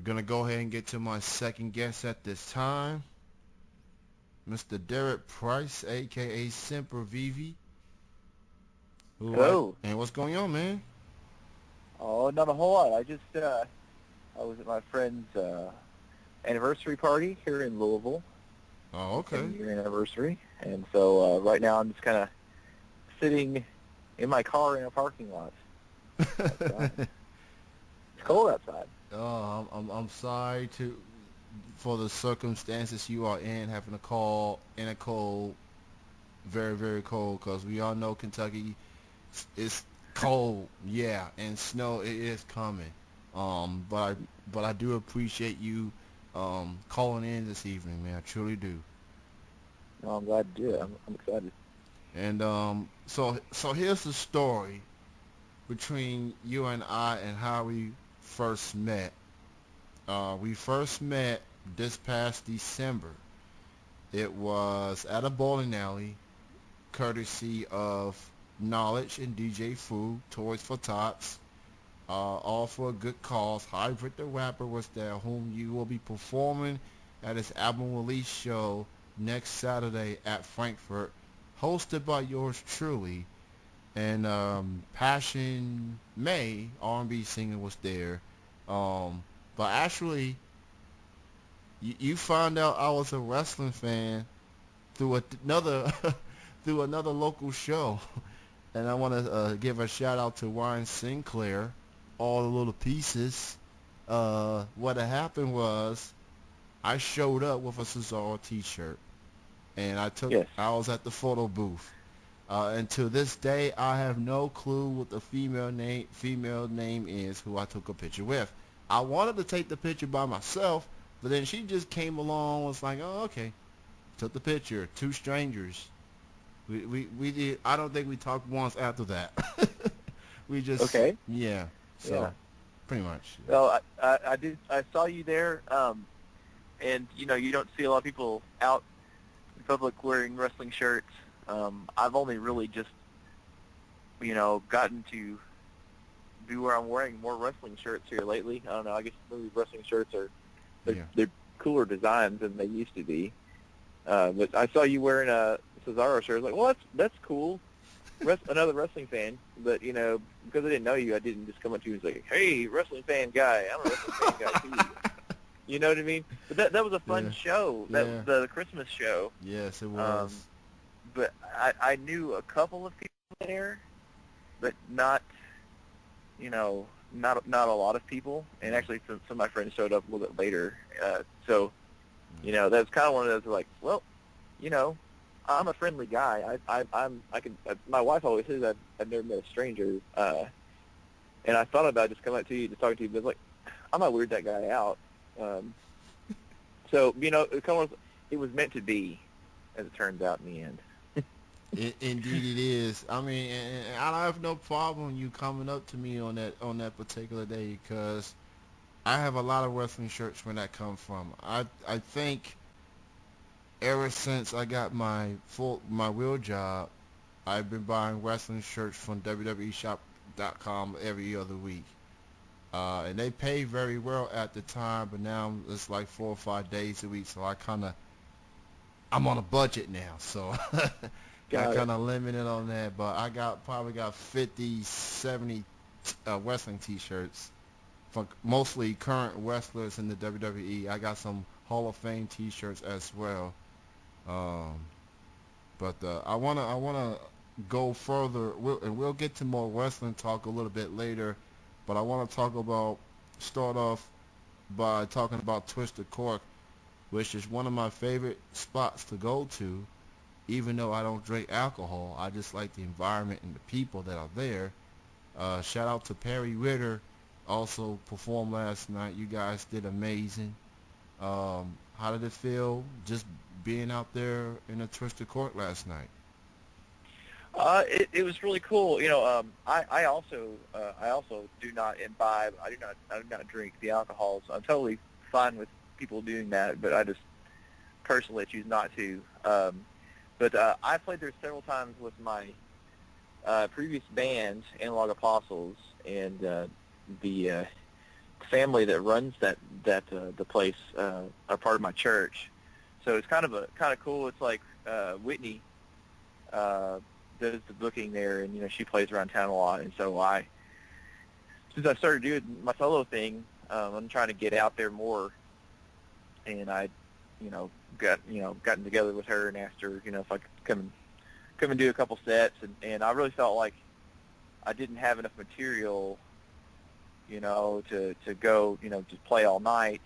Gonna go ahead and get to my second guest at this time, Mr. Derek Price, aka Sempervivi. Hello. And what's going on, man? Oh, not a whole lot. I was at my friend's anniversary party here in Louisville, Oh, okay. 10-year anniversary, and so right now I'm just kind of sitting in my car in a parking lot outside. It's cold outside. I'm sorry for the circumstances you are in, having a call in a cold, very very cold, because we all know Kentucky is cold, yeah, and snow it is coming. But I do appreciate you calling in this evening, man. I truly do. No, I'm glad to do it. I'm excited. And so here's the story between you and I and how we first met. We first met this past December. It was at a bowling alley, courtesy of Knowledge and DJ Fu, Toys for Tots, all for a good cause. Hybrid the Rapper was there, whom you will be performing at his album release show next Saturday at Frankfurt, hosted by yours truly. And Passion May, R&B singer, was there. But actually, you found out I was a wrestling fan through another through another local show, and I want to give a shout out to Ryan Sinclair, all the little pieces. What had happened was I showed up with a Cesaro T-shirt, and Yes. I was at the photo booth. And to this day, I have no clue what the female name is who I took a picture with. I wanted to take the picture by myself, but then she just came along, was like, oh, okay. Took the picture. Two strangers. We did. I don't think we talked once after that. We just, Okay. yeah. Yeah. So, pretty much. Yeah. Well, I did. I saw you there, and you don't see a lot of people out in public wearing wrestling shirts. I've only really just, gotten to be where I'm wearing more wrestling shirts here lately. I don't know. I guess maybe wrestling shirts Yeah. they're cooler designs than they used to be. But I saw you wearing a Cesaro shirt. I was like, well, that's cool. Another wrestling fan. But because I didn't know you, I didn't just come up to you and say, hey, wrestling fan guy. I'm a wrestling fan guy too. You know what I mean? But that was a fun Yeah. show. That was Yeah. the Christmas show. Yes, it Um, was. but I knew a couple of people there, but not not a lot of people. And actually, some of my friends showed up a little bit later. So that's kind of one of those like, well, you know, I'm a friendly guy. I can. My wife always says I've never met a stranger. And I thought about just coming up to you, just talking to you, but like, I might weird that guy out. So it was meant to be, as it turns out in the end. Indeed, it is. I mean, and I don't have no problem you coming up to me on that particular day, because I have a lot of wrestling shirts where that come from. I think ever since I got my real job, I've been buying wrestling shirts from WWEshop.com every other week. And they pay very well at the time, but now it's like 4 or 5 days a week, so I'm on a budget now, so got Got it. kind of limited on that. But I probably got 50, 70 wrestling T-shirts for mostly current wrestlers in the WWE. I got some Hall of Fame T-shirts as well. Um, but I wanna go further, and we'll get to more wrestling talk a little bit later. But I want to start off by talking about Twisted Cork, which is one of my favorite spots to go to. Even though I don't drink alcohol, I just like the environment and the people that are there. Shout out to Perry Ritter, also performed last night. You guys did amazing. How did it feel just being out there in the Twisted Court last night? It was really cool. I also do not imbibe. I do not drink the alcohol. So I'm totally fine with people doing that, but I just personally choose not to. But I played there several times with my previous band, Analog Apostles, and the family that runs the place are part of my church. So it's kind of cool. It's like Whitney does the booking there, and she plays around town a lot. And so since I started doing my solo thing, I'm trying to get out there more. And I, gotten together with her and asked her, if I could come and do a couple sets, and I really felt like I didn't have enough material, to go, just play all night.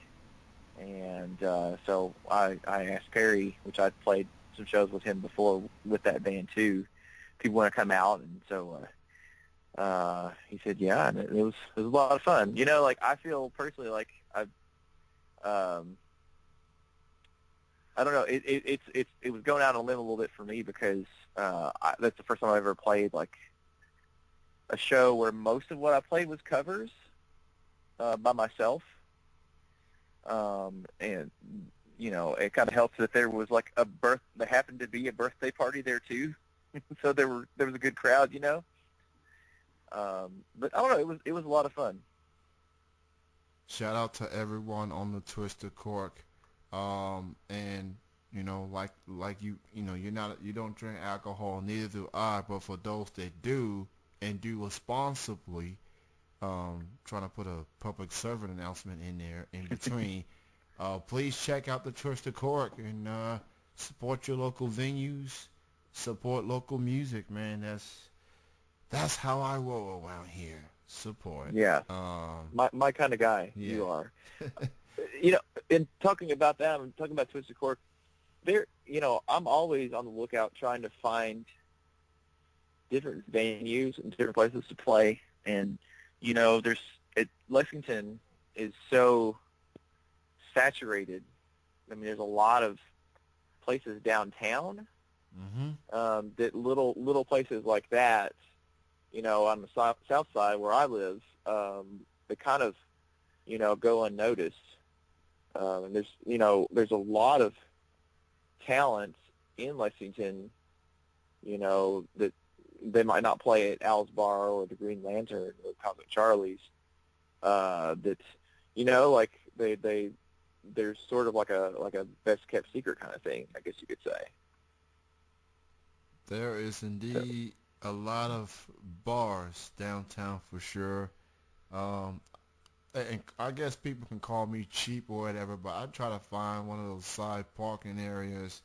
And so I asked Perry, which I'd played some shows with him before with that band too, if he want to come out. And so he said, yeah, and it was a lot of fun. Like I feel personally like I don't know. It was going out on a limb a little bit for me because that's the first time I ever played like a show where most of what I played was covers by myself. And it kind of helps that there was like there happened to be a birthday party there too, so there was a good crowd. But I don't know. It was a lot of fun. Shout out to everyone on the Twisted Cork. And like you don't drink alcohol, neither do I, but for those that do and do responsibly, trying to put a public servant announcement in there in between, please check out the Twisted Cork and support your local venues, support local music, man. That's how I roll around here. Support. Yeah. My kind of guy. Yeah. You are. In talking about that, I'm talking about Twisted Cork. I'm always on the lookout trying to find different venues and different places to play. And, Lexington is so saturated. I mean, there's a lot of places downtown that little places like that, on the south side where I live, they kind of, go unnoticed. And there's a lot of talent in Lexington, that they might not play at Al's Bar or the Green Lantern or Cosmic Charlie's. That, like there's sort of like a best kept secret kind of thing, I guess you could say. There is indeed a lot of bars downtown for sure. And I guess people can call me cheap or whatever, but I try to find one of those side parking areas,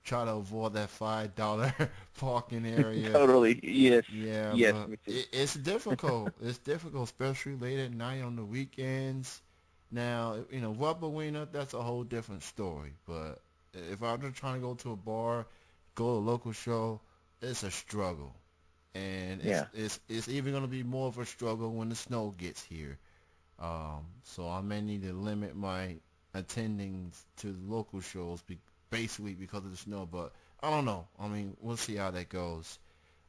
try to avoid that $5 parking area. Totally, yes. Yeah, yes, but it's difficult. It's difficult, especially late at night on the weekends. Now, Rubber Wiener, that's a whole different story. But if I'm just trying to go to a bar, go to a local show, it's a struggle. And it's even going to be more of a struggle when the snow gets here. So I may need to limit my attendings to the local shows basically because of the snow, but I don't know. I mean, we'll see how that goes.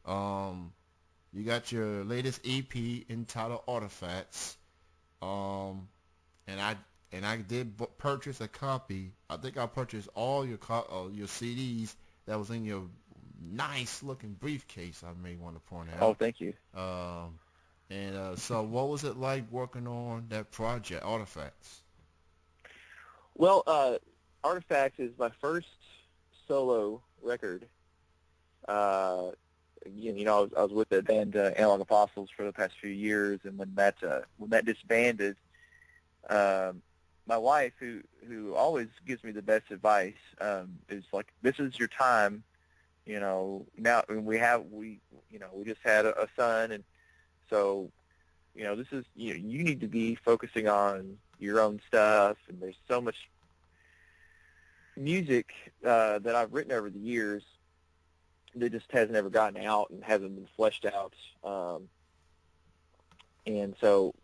You got your latest EP entitled Artifacts. And I did purchase a copy. I think I purchased all your CDs that was in your nice looking briefcase, I may want to point out. Oh, thank you. So what was it like working on that project, Artifacts? Well, Artifacts is my first solo record. I was with the band Analog Apostles for the past few years, and when that disbanded, my wife, who always gives me the best advice, is like, this is your time. Now we just had a son, and so, this is, you need to be focusing on your own stuff, and there's so much music that I've written over the years that just hasn't ever gotten out and hasn't been fleshed out. And so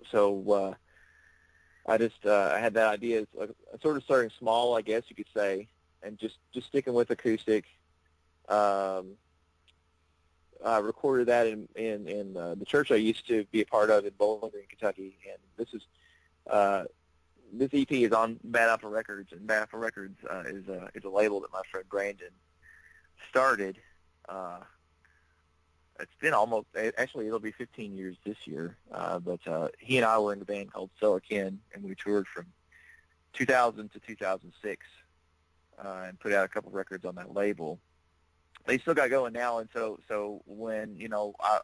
I just I had that idea. It's like, sort of starting small, I guess you could say, and just sticking with acoustic. I recorded that in the church I used to be a part of in Bowling Green, Kentucky, and this EP is on Bad Apple Records, and Bad Apple Records is a label that my friend Brandon started. it's been almost, actually it'll be 15 years this year. But he and I were in a band called Ken, and we toured from 2000 to 2006 and put out a couple records on that label. They still got going now, and so when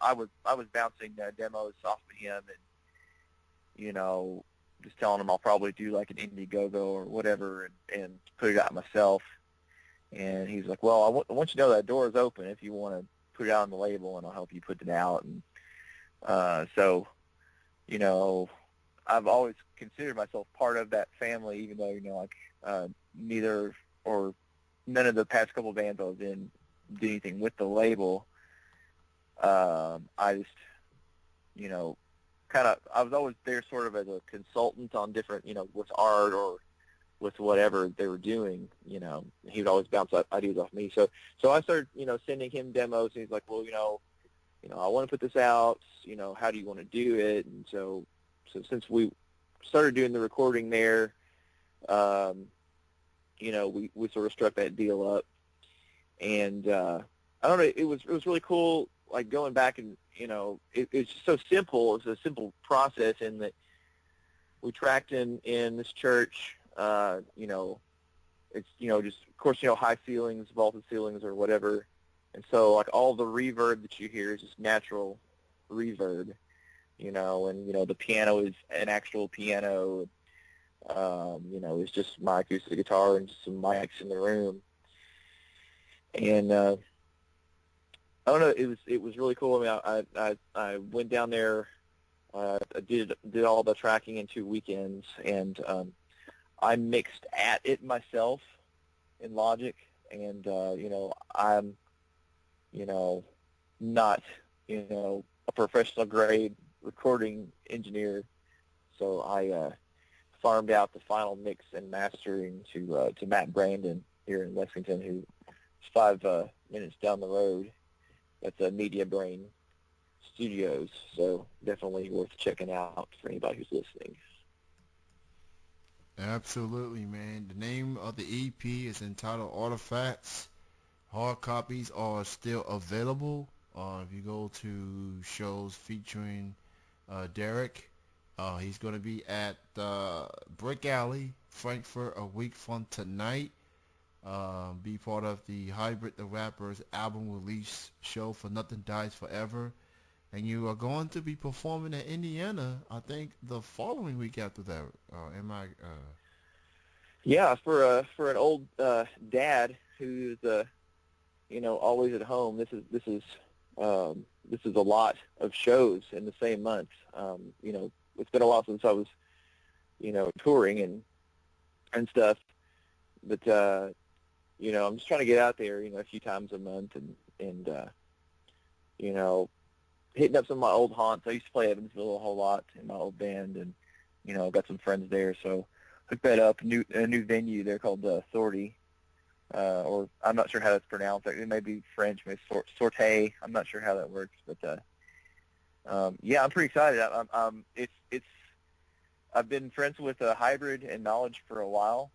I was bouncing demos off of him, and just telling him I'll probably do like an Indiegogo or whatever, and put it out myself. And he's like, well, I want you to know that door is open if you want to put it out on the label, and I'll help you put it out. And so, I've always considered myself part of that family, even though, neither or none of the past couple bands I was in did anything with the label. I just, I was always there sort of as a consultant on different, with art or with whatever they were doing. He would always bounce ideas off me. So I started, sending him demos, and he's like, well, I want to put this out. How do you want to do it? And so since we started doing the recording there, we sort of struck that deal up. And I don't know, it was really cool, like going back and, it's just so simple. It's a simple process in that we tracked in this church, it's, just, of course, high ceilings, vaulted ceilings or whatever. And so, like, all the reverb that you hear is just natural reverb, and, the piano is an actual piano. It's just my acoustic guitar and just some mics in the room. And I don't know, it was really cool. I mean, I went down there, I did all the tracking in 2 weekends, and I mixed at it myself in Logic, and I'm not a professional grade recording engineer, so I farmed out the final mix and mastering to Matt Brandon here in Lexington, who's 5 minutes down the road. That's a Media Brain Studios, so definitely worth checking out for anybody who's listening. Absolutely, man. The name of the EP is entitled Artifacts. Hard copies are still available. If you go to shows featuring Derek, he's going to be at Brick Alley, Frankfurt, a week from tonight. Be part of the Hybrid the Rappers album release show for Nothing Dies Forever. And you are going to be performing in Indiana, I think, the following week after that. Am I? Yeah, for an old dad who's always at home. This is a lot of shows in the same month. It's been a while since I was touring and stuff, but I'm just trying to get out there a few times a month and hitting up some of my old haunts. I used to play Evansville a whole lot in my old band, and I've got some friends there, so hooked that up. A new venue there called Authority, or I'm not sure how that's pronounced. It may be French, maybe Sorte. I'm not sure how that works, but yeah, I'm pretty excited. I've been friends with Hybrid and Knowledge for a while,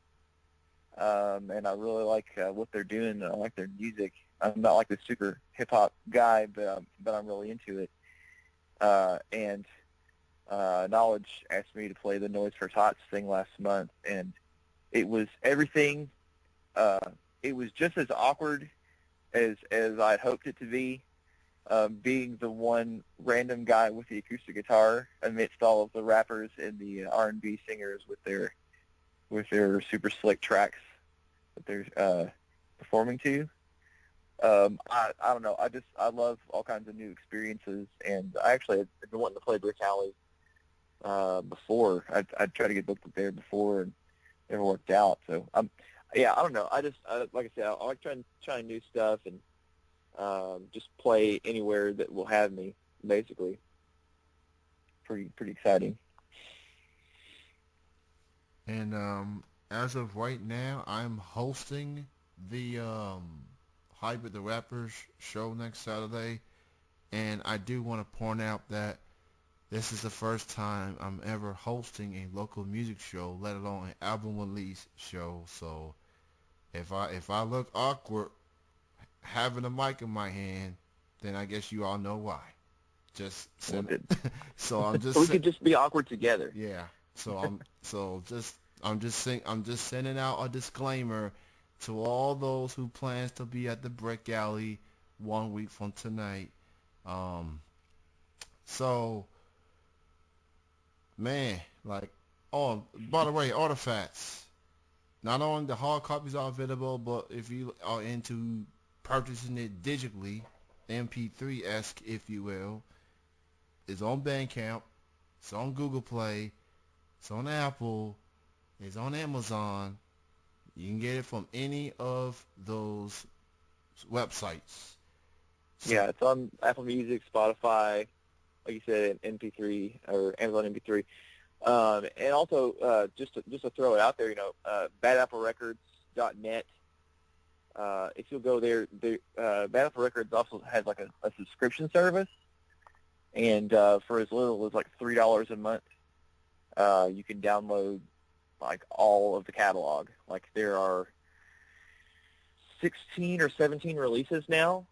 and I really like what they're doing. I like their music. I'm not like the super hip hop guy, but I'm really into it. And Knowledge asked me to play the Noise for Tots thing last month, and it was everything. It was just as awkward as I'd hoped it to be, being the one random guy with the acoustic guitar amidst all of the rappers and the R&B singers with their super slick tracks that they're performing to. I don't know. I love all kinds of new experiences, and I actually had been wanting to play Brick Alley before. I'd tried to get booked there before and never worked out. So yeah, I don't know. Like I said, I like trying new stuff and just play anywhere that will have me. Basically, pretty exciting. And as of right now, I'm hosting the Hybrid the Rappers show next Saturday, and I do want to point out that this is the first time I'm ever hosting a local music show, let alone an album release show. So if I look awkward having a mic in my hand, then I guess you all know why. Just Well, send. good. So I'm So we just could just be awkward together. yeah. I'm just sending out a disclaimer to all those who plans to be at the Brick Alley 1 week from tonight. Um, so man, like, oh, by the way, artifacts. Not only the hard copies are available, but if you are into purchasing it digitally, MP3-esque, if you will, it's on Bandcamp, it's on Google Play, it's on Apple, it's on Amazon. You can get it from any of those websites. So, Yeah, it's on Apple Music, Spotify, like you said, MP3 or Amazon MP3. And also, just to throw it out there, badapplerecords.net. If you'll go there, Bad Apple Records also has like a subscription service, and for as little as like $3 a month, you can download like all of the catalog. Like there are 16 or 17 releases now,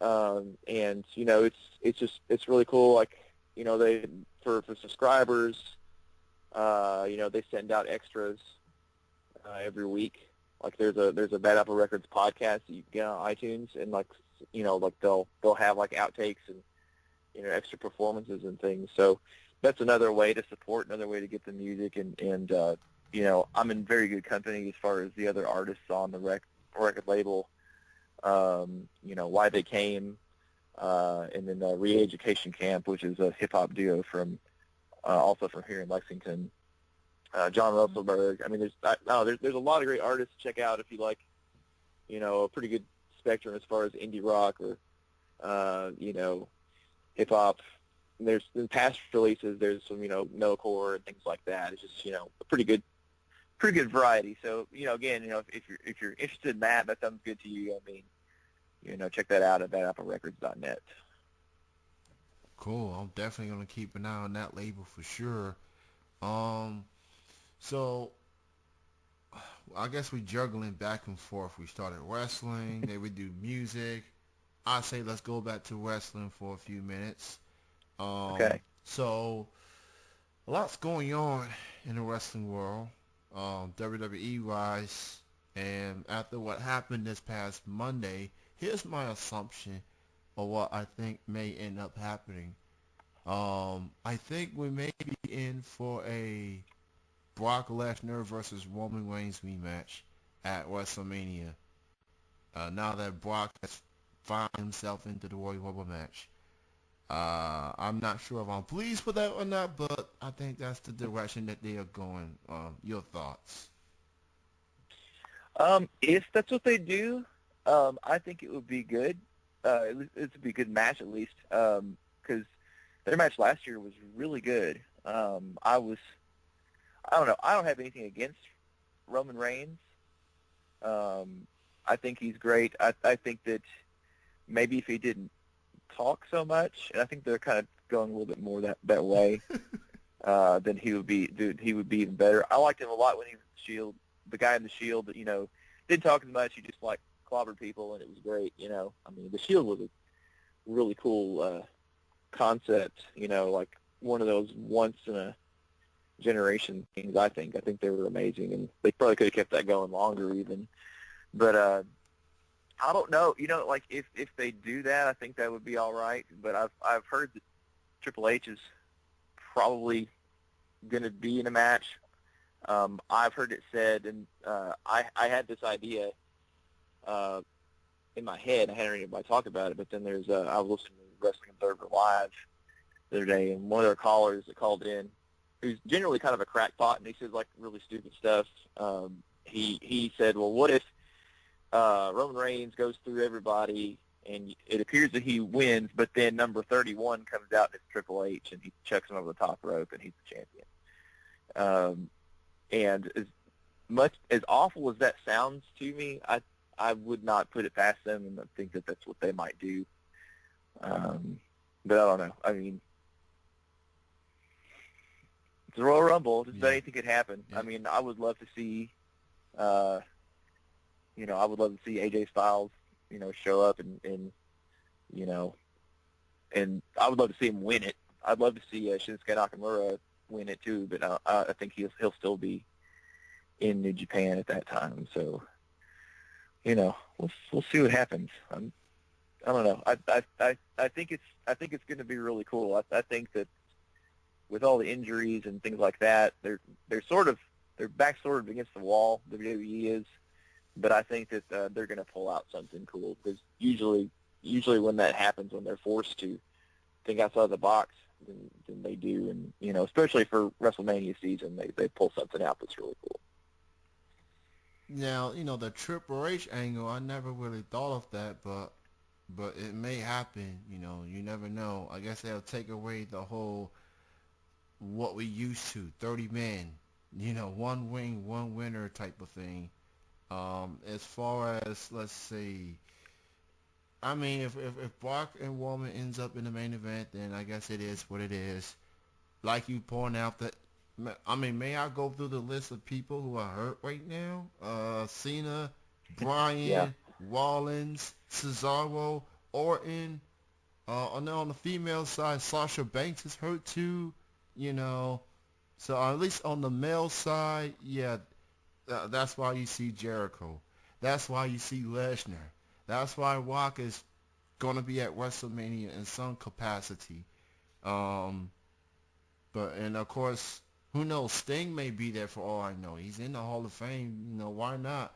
and it's really cool. Like they for subscribers. They send out extras every week. Like there's a Bad Apple Records podcast that you can get on iTunes, and like they'll have like outtakes and extra performances and things. So that's another way to support, another way to get the music, and I'm in very good company as far as the other artists on the record label. Why They Came, and then Re-Education Camp, which is a hip hop duo from also from here in Lexington. John Russellberg. I mean, there's a lot of great artists to check out if you like, a pretty good spectrum as far as indie rock or, hip hop. There's in past releases. There's some, metalcore and things like that. It's just, a pretty good variety. So, again, if you're interested in that sounds good to you. I mean, check that out at badapplerecords.net. cool. I'm definitely gonna keep an eye on that label for sure. Um, so I guess we juggling back and forth. We started wrestling, then we do music. I say let's go back to wrestling for a few minutes. Okay. So a lot's going on in the wrestling world, WWE wise, and after what happened this past Monday, here's my assumption of what I think may end up happening. I think we may be in for a Brock Lesnar versus Roman Reigns rematch at WrestleMania. Now that Brock has found himself into the Royal Rumble match. I'm not sure if I'm pleased with that or not, but I think that's the direction that they are going. Your thoughts? If that's what they do, I think it would be good. It would be a good match at least, because their match last year was really good. I don't know. I don't have anything against Roman Reigns. I think he's great. I think that maybe if he didn't talk so much, and I think they're kind of going a little bit more that way, then he would be even better. I liked him a lot when he was Shield, the guy in the Shield that didn't talk as much. He just like clobbered people, and it was great. I mean, the Shield was a really cool concept. Like one of those once in a generation things. I think they were amazing, and they probably could have kept that going longer even. But I don't know. Like if they do that, I think that would be all right. But I've heard that Triple H is probably going to be in a match. I've heard it said, and I had this idea in my head. I hadn't heard anybody talk about it, but then I was listening to Wrestling Observer Live the other day, and one of their callers that called in, who's generally kind of a crackpot, and he says like really stupid stuff. He said, well, what if Roman Reigns goes through everybody, and it appears that he wins, but then number 31 comes out and it's Triple H, and he chucks him over the top rope, and he's the champion. And as much as awful as that sounds to me, I would not put it past them, and I think that that's what they might do. But I don't know. I mean, it's a Royal Rumble. Just about anything could happen. Yeah. I mean, I would love to see, I would love to see AJ Styles, show up and you know, and I would love to see him win it. I'd love to see Shinsuke Nakamura win it too, but I think he'll still be in New Japan at that time. So we'll see what happens. I don't know. I think it's going to be really cool. I think that with all the injuries and things like that, they're back sort of against the wall. WWE is, but I think that they're going to pull out something cool because usually when that happens, when they're forced to think outside the box, then they do, and especially for WrestleMania season, they pull something out that's really cool. Now, the Triple H angle, I never really thought of that, but it may happen. You never know. I guess they'll take away the whole what we used to, 30 men, one wing, one winner type of thing. As far as, let's see, I mean, if Brock and Roman ends up in the main event, then I guess it is what it is. Like you point out that, I mean, may I go through the list of people who are hurt right now? Cena, Yeah. Bryan, Rollins, Cesaro, Orton. And then on the female side, Sasha Banks is hurt too. You know, so at least on the male side, yeah, that's why you see Jericho. That's why you see Lesnar. That's why Rock is going to be at WrestleMania in some capacity. Um, and of course, who knows? Sting may be there for all I know. He's in the Hall of Fame. Why not?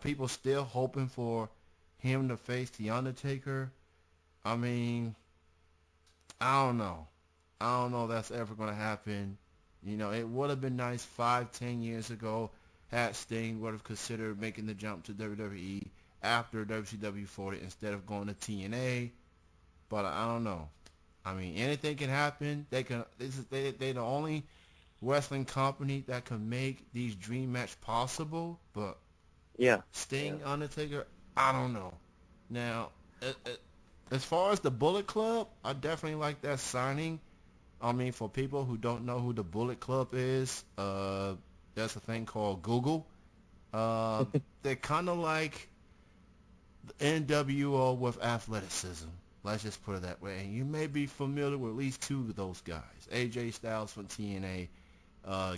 People still hoping for him to face The Undertaker. I mean, I don't know. I don't know if that's ever going to happen. It would have been nice 5, 10 years ago had Sting would have considered making the jump to WWE after WCW 40 instead of going to TNA. But I don't know. I mean, anything can happen. They the only wrestling company that can make these dream match possible. But Yeah. Yeah. Sting, Undertaker, I don't know. Now, as far as the Bullet Club, I definitely like that signing. I mean, for people who don't know who the Bullet Club is, there's a thing called Google. Uh, they're kind of like the NWO with athleticism. Let's just put it that way. And you may be familiar with at least two of those guys. AJ Styles from TNA,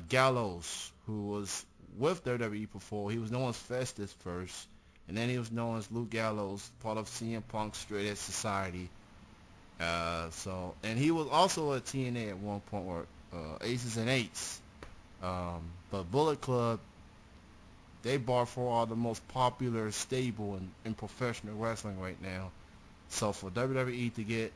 Gallows, who was with WWE before. He was known as Festus first, and then he was known as Luke Gallows, part of CM Punk's Straight Edge Society. And he was also at TNA at one point, or Aces and Eights. But Bullet Club, they bar for all the most popular stable in professional wrestling right now. So for WWE to get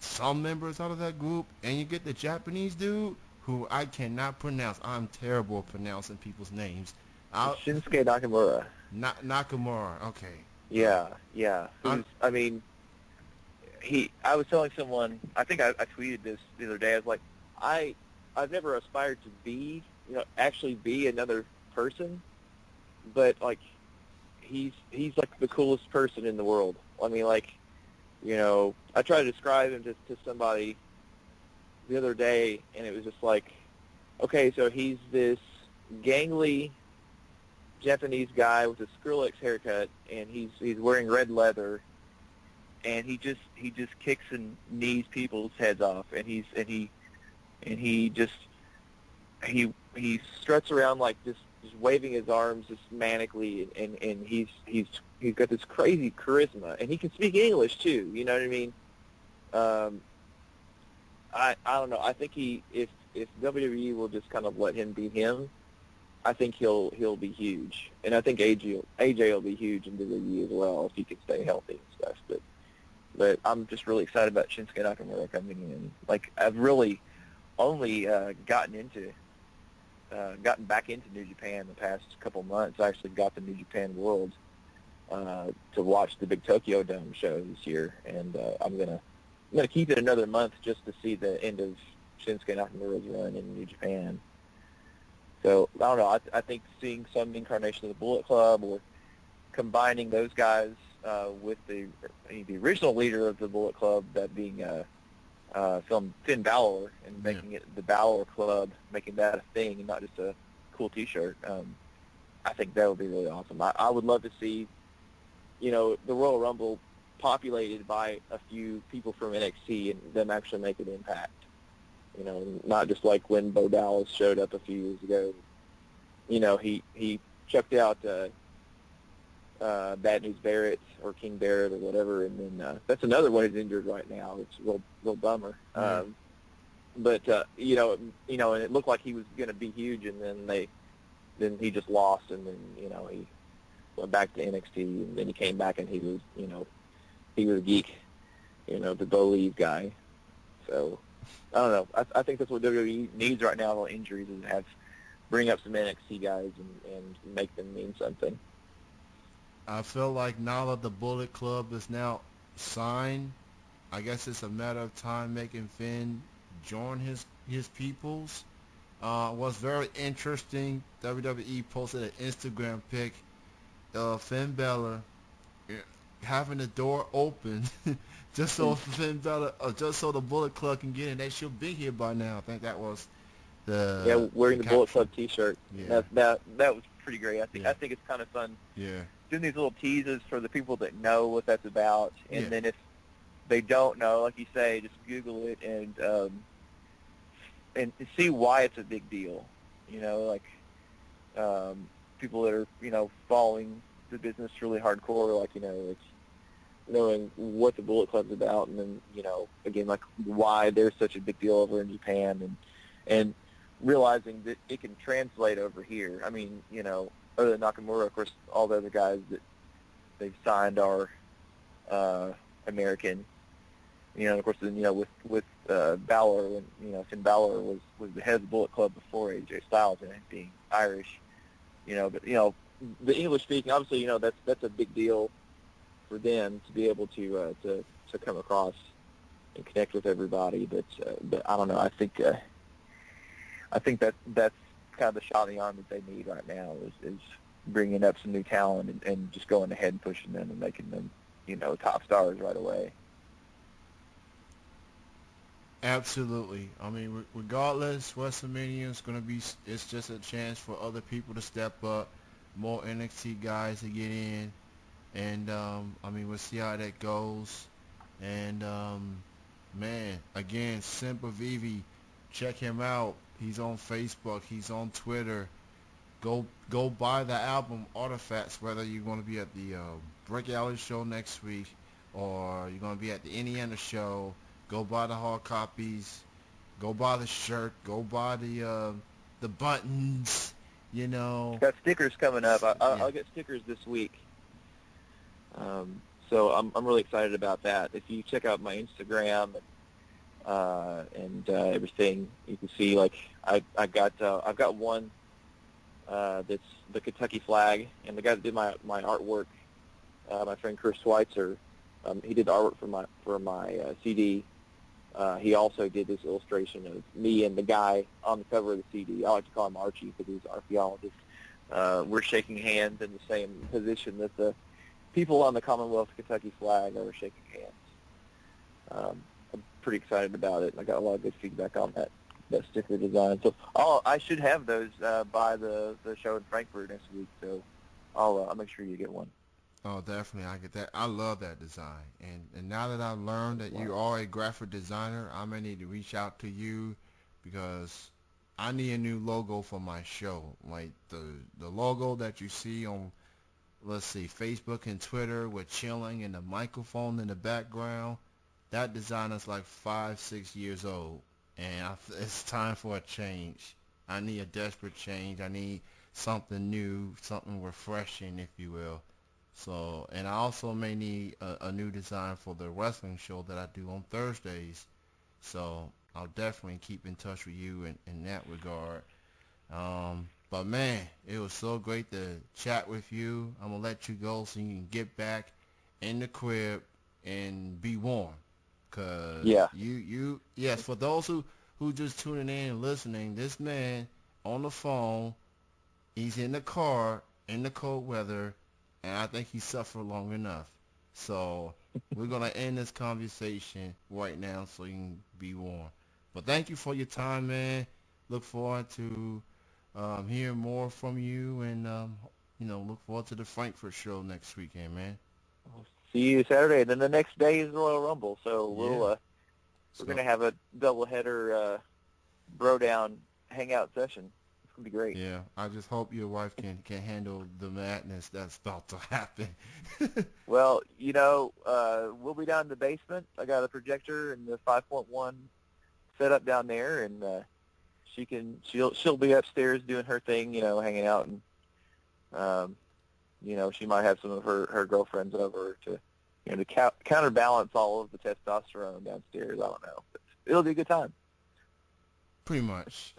some members out of that group, and you get the Japanese dude who I cannot pronounce. I'm terrible at pronouncing people's names. Shinsuke Nakamura. Nakamura. Okay. Yeah. Yeah. I'm, I mean, I was telling someone, I think I tweeted this the other day. I was like, I've never aspired to be, actually be another person, but like he's like the coolest person in the world. I mean, like, I tried to describe him to somebody the other day, and it was just like, okay, so he's this gangly Japanese guy with a Skrillex haircut, and he's wearing red leather, and he just kicks and knees people's heads off, and he struts around like just waving his arms just manically, and he's got this crazy charisma, and he can speak English too. You know what I mean? I don't know. I think if WWE will just kind of let him be him, I think he'll be huge, and I think AJ will be huge in WWE as well if he can stay healthy and stuff. But I'm just really excited about Shinsuke Nakamura coming in. Like, I've really only gotten back into New Japan the past couple months. I actually got the New Japan World to watch the Big Tokyo Dome show this year, and I'm gonna keep it another month just to see the end of Shinsuke Nakamura's run in New Japan. So I don't know. I think seeing some incarnation of the Bullet Club, or combining those guys with the original leader of the Bullet Club, that being Finn Balor, and making it the Balor Club, making that a thing and not just a cool T-shirt. I think that would be really awesome. I would love to see, the Royal Rumble populated by a few people from NXT and them actually make an impact. You know, not just like when Bo Dallas showed up a few years ago. You know, he checked out Bad News Barrett or King Barrett or whatever, and then that's another one who's injured right now. It's a real bummer. Yeah. But you know, and it looked like he was going to be huge, and then he just lost, and then he went back to NXT, and then he came back, and he was a geek, the Bo Leave guy. So I don't know. I think that's what WWE needs right now. All injuries is bring up some NXT guys and make them mean something. I feel like now that the Bullet Club is now signed, I guess it's a matter of time making Finn join his peoples. Was very interesting. WWE posted an Instagram pic of Finn Balor having the door open just so Finn Balor, just so the Bullet Club can get in. They should be here by now. I think that was wearing the Bullet caption. Club T-shirt. Yeah. That was pretty great. I think it's kind of fun. Yeah. Doing these little teases for the people that know what that's about, and Yeah. then if they don't know, like you say, just Google it and see why it's a big deal. Like people that are following the business really hardcore, like like knowing what the Bullet Club's about, and then again, like why there's such a big deal over in Japan, and realizing that it can translate over here. I mean, other than Nakamura, of course, all the other guys that they've signed are American. Of course, then with Balor, when Finn Balor was the head of the Bullet Club before AJ Styles, and being Irish. But the English speaking, obviously, that's a big deal for them to be able to come across and connect with everybody. But I don't know. I think that's kind of the shot in the arm that they need right now is bringing up some new talent and just going ahead and pushing them and making them top stars right away. Absolutely. I mean, regardless, WrestleMania is going to be, it's just a chance for other people to step up, more NXT guys to get in, and, I mean, we'll see how that goes. And, man, again, Sempervivi, check him out. He's on Facebook. He's on Twitter. Go buy the album Artifacts, whether you're going to be at the Brick Alley show next week or you're going to be at the Indiana show. Go buy the hard copies. Go buy the shirt. Go buy the buttons. Got stickers coming up. I'll get stickers this week. So I'm really excited about that. If you check out my Instagram and everything, you can see like I've got one that's the Kentucky flag, and the guy that did my artwork, my friend Chris Schweitzer, he did the artwork for my CD. He also did this illustration of me and the guy on the cover of the CD. I like to call him Archie because he's an archaeologist. We're shaking hands in the same position that the people on the Commonwealth Kentucky flag are shaking hands. I'm pretty excited about it, and I got a lot of good feedback on that sticker design. So I should have those by the show in Frankfurt next week. So I'll make sure you get one. Oh, definitely. I get that. I love that design. And now that I've learned that you are a graphic designer, I may need to reach out to you because I need a new logo for my show. Like the logo that you see on, let's see, Facebook and Twitter with chilling and the microphone in the background. That design is like 5-6 years old. And it's time for a change. I need a desperate change. I need something new, something refreshing, if you will. So, and I also may need a new design for the wrestling show that I do on Thursdays. So I'll definitely keep in touch with you in that regard. But man, it was so great to chat with you. I'm gonna let you go so you can get back in the crib and be warm. Cause Yeah. yes, for those who just tuning in and listening, this man on the phone, he's in the car in the cold weather, and I think he suffered long enough. So we're gonna end this conversation right now so you can be warm. But thank you for your time, man. Look forward to hearing more from you, and look forward to the Frankfurt show next weekend, man. See you Saturday, and then the next day is the Royal Rumble. So we'll Yeah. we're So gonna have a doubleheader bro down hangout session. It's gonna be great. yeah, I just hope your wife can handle the madness that's about to happen. Well, we'll be down in the basement. I got a projector and the 5.1 set up down there, and she'll be upstairs doing her thing, hanging out, and um, she might have some of her girlfriends over to counterbalance all of the testosterone downstairs. I don't know, but it'll be a good time. Pretty much.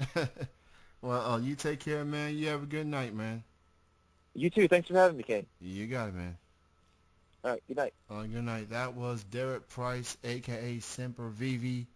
Well, you take care, man. You have a good night, man. You too. Thanks for having me, Kane. You got it, man. All right. Good night. Good night. That was Derek Price, a.k.a. Sempervivi.